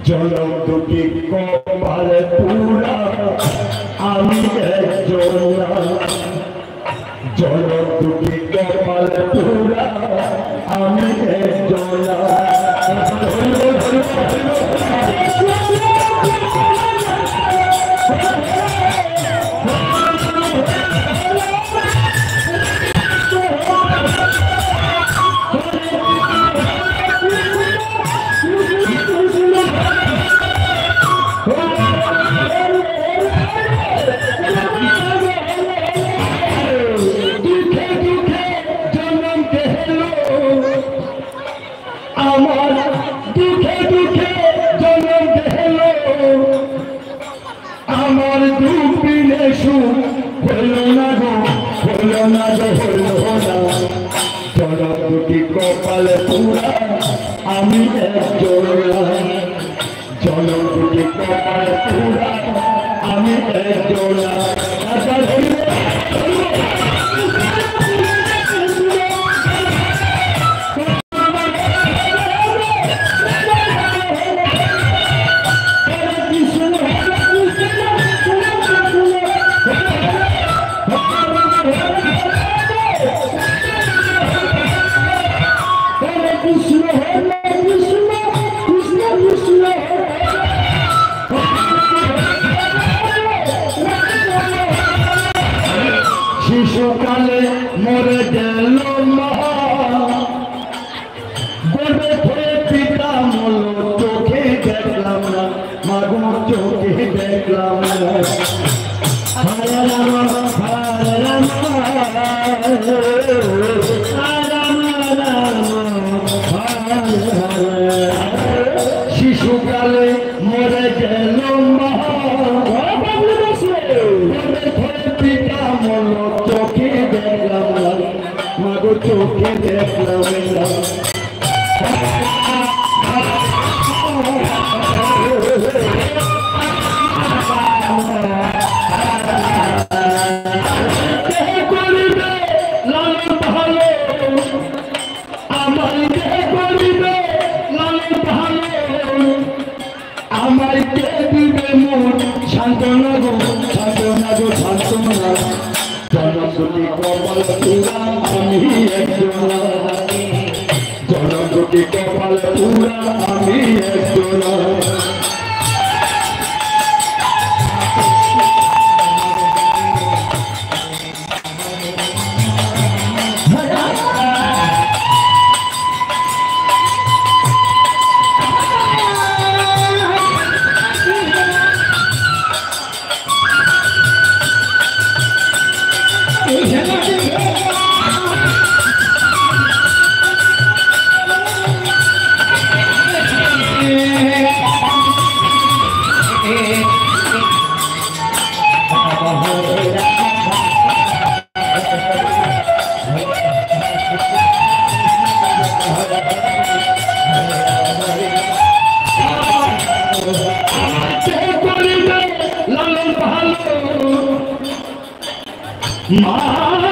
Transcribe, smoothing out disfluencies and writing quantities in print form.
जनम दुटी कपाल पूरा आमी एकजना जनम दुटी कपाल पूरा आमी एकजना कपाल पूरा आमी एकजना जनम दुटी कपाल पूरा आमी एकजना शिशुकाले मरे गেল মা গর্ভে ধরে পিতা মরল চোখে দেখলাম না মাগো চোখে দেখলাম না হায় রাম হায় রাম শিশুকালে মরে গেল মা पिता मोलो चोखे देखलाम मागो चोखे देखलाम शांतना गो शांतना गो शांतना जनम दुटी कपाल पूरा आमी एकजना जनम दुटी कपाल पूरा आमी एकजना माँ